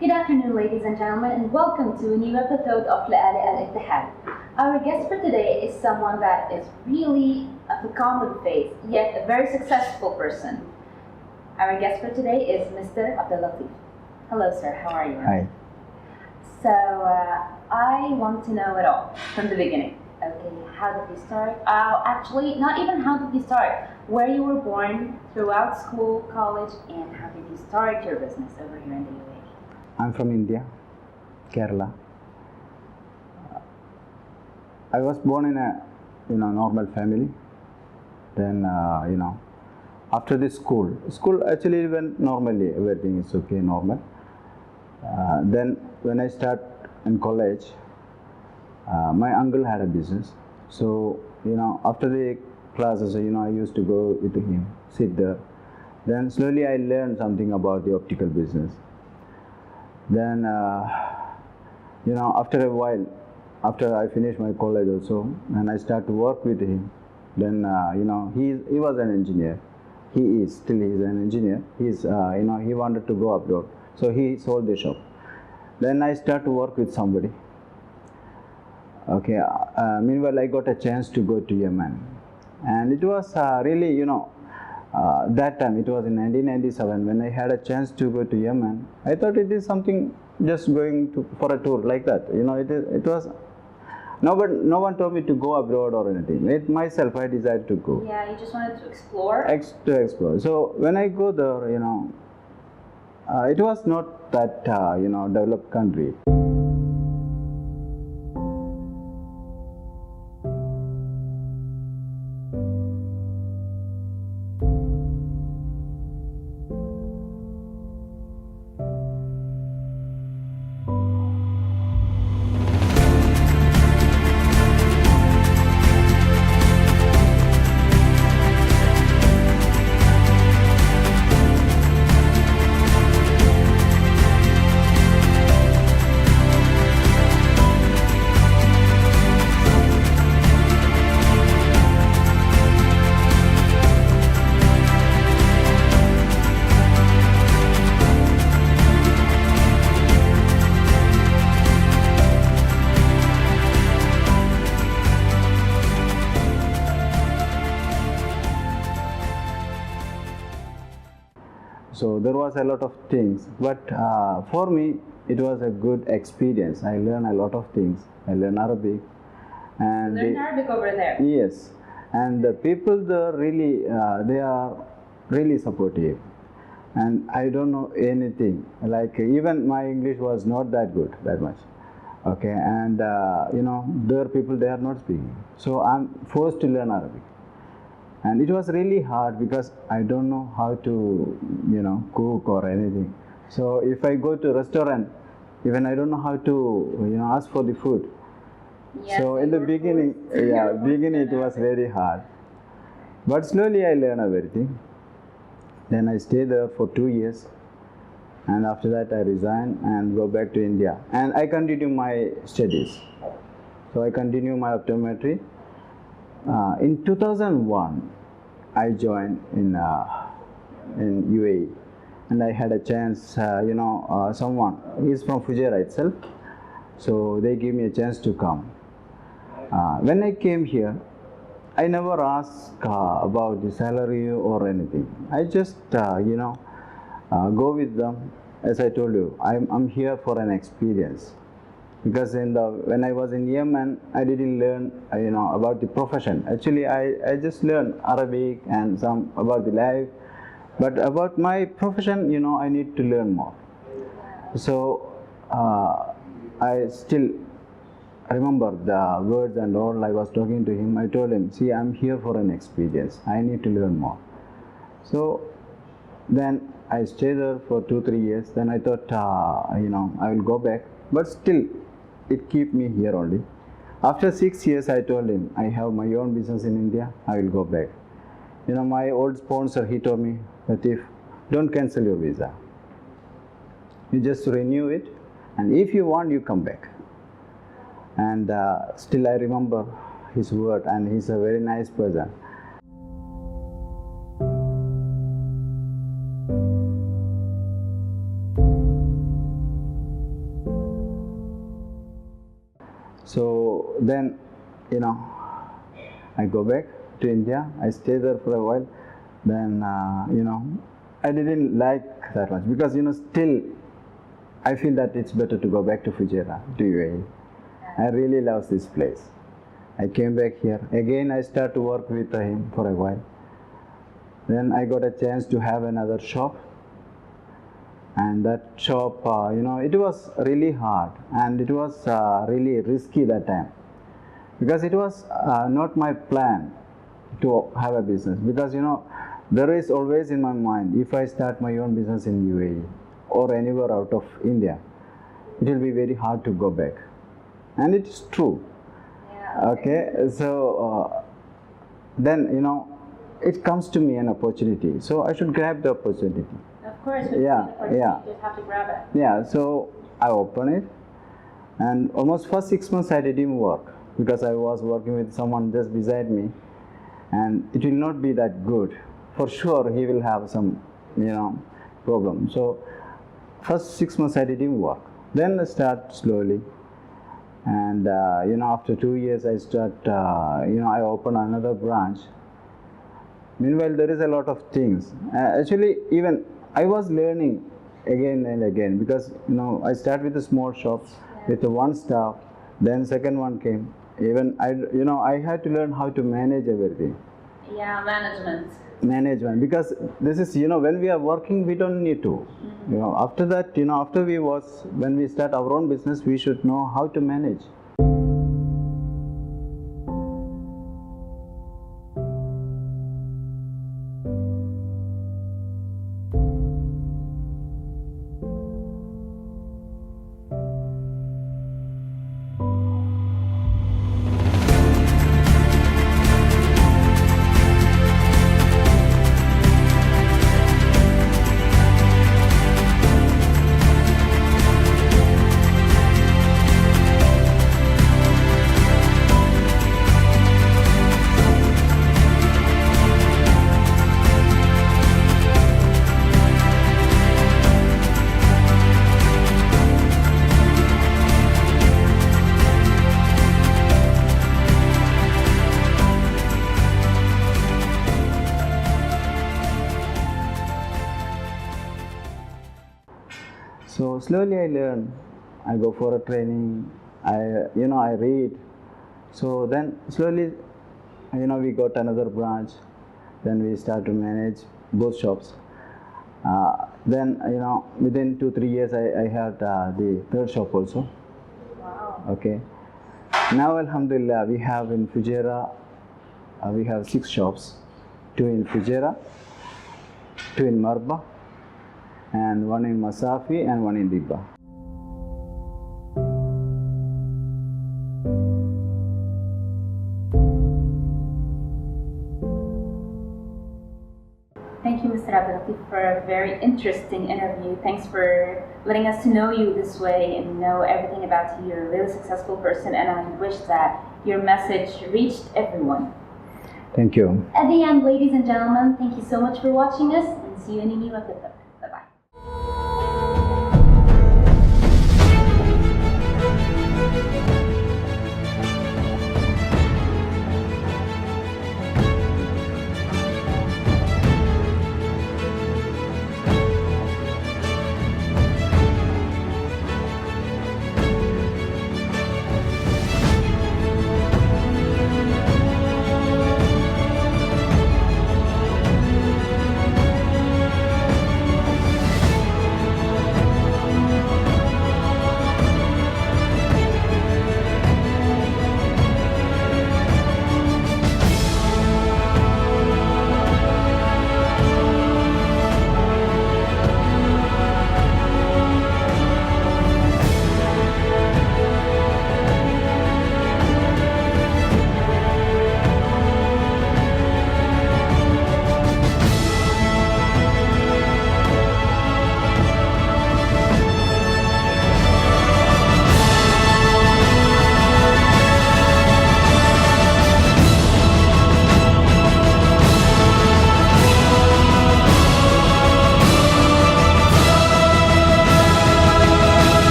Good afternoon, ladies and gentlemen, and welcome to a new episode of لألئ الاتحاد. Our guest for today is someone that is really of a common face, yet a very successful person. Our guest for today is Mr. Abdel-Latif. Hello, sir. How are you? Hi. So, I want to know it all from the beginning. Okay, how did you start? Actually, not even how did you start. Where you were born, throughout school, college, and how did you start your business over here in the UAE? I'm from India, Kerala. I was born in a normal family. Then after the school actually went normally. Everything is okay, normal. Then when I start in college, my uncle had a business. So after the classes, I used to go with him, sit there. Then slowly I learned something about the optical business. Then after a while, after I finished my college also, and I started to work with him. Then he was an engineer. He is an engineer. He's he wanted to go abroad, so he sold the shop. Then I started to work with somebody. Okay. Meanwhile, I got a chance to go to Yemen, and it was really that time, it was in 1997, when I had a chance to go to Yemen. I thought it is something just going for a tour like that. It was no one told me to go abroad or anything. Myself, I decided to go. Yeah, you just wanted to explore? To explore. So when I go there, it was not that developed country. So there was a lot of things, but for me it was a good experience. I learned a lot of things. I learned Arabic. And you learned Arabic over there? Yes, and the people there really, they are really supportive. And I don't know anything. Like even my English was not that good, that much. Okay, and their people, they are not speaking. So I'm forced to learn Arabic. And it was really hard because I don't know how to, cook or anything. So if I go to a restaurant, even I don't know how to, ask for the food. Yes, so in the beginning, it was very hard. But slowly I learned everything. Then I stayed there for 2 years. And after that I resigned and go back to India. And I continue my studies. So I continue my optometry. In 2001, I joined in UAE, and I had a chance. Someone, he's from Fujairah itself, so they gave me a chance to come. When I came here, I never asked about the salary or anything. I just go with them. As I told you, I'm here for an experience. Because when I was in Yemen, I didn't learn about the profession. Actually, I just learned Arabic and some about the life, but about my profession, I need to learn more. So I still remember the words and all. I was talking to him. I told him, see, I'm here for an experience. I need to learn more. So then I stayed there for 2-3 years. Then I thought, I will go back, but still, it keep me here only. After 6 years, I told him, I have my own business in India, I will go back. My old sponsor, he told me, Latif, don't cancel your visa. You just renew it, and if you want, you come back. And still I remember his word, and he's a very nice person. So then, I go back to India. I stay there for a while. Then, I didn't like that much because, still I feel that it's better to go back to Fujairah, to UAE. I really love this place. I came back here. Again, I started to work with him for a while. Then I got a chance to have another shop. And that shop, it was really hard and it was really risky that time. Because it was not my plan to have a business. Because, there is always in my mind, if I start my own business in UAE or anywhere out of India, it will be very hard to go back. And it is true. Yeah. Okay, so then, it comes to me an opportunity. So I should grab the opportunity. Of course, Yeah. you just have to grab it. Yeah, so I opened it. And almost for 6 months I didn't work because I was working with someone just beside me. And it will not be that good. For sure, he will have some, problem. So, first 6 months I didn't work. Then I start slowly. And, after 2 years I start, I open another branch. Meanwhile, there is a lot of things. Actually, even I was learning again and again because, I start with a small shop with one staff. Then second one came. Even I had to learn how to manage everything. Yeah, Management, because this is, when we are working, we don't need to. After that, when we start our own business, we should know how to manage. So slowly I learn. I go for a training. I read. So then slowly, we got another branch. Then we start to manage both shops. Then within 2-3 years I had the third shop also. Wow. Okay. Now Alhamdulillah we have in Fujairah we have 6 shops. 2 in Fujairah, 2 in Marba, and 1 in Masafi and 1 in Dibba. Thank you, Mr. Abdel-Latif, for a very interesting interview. Thanks for letting us to know you this way and know everything about you. You're a really successful person, and I wish that your message reached everyone. Thank you. At the end, ladies and gentlemen, thank you so much for watching us, and see you in a new episode.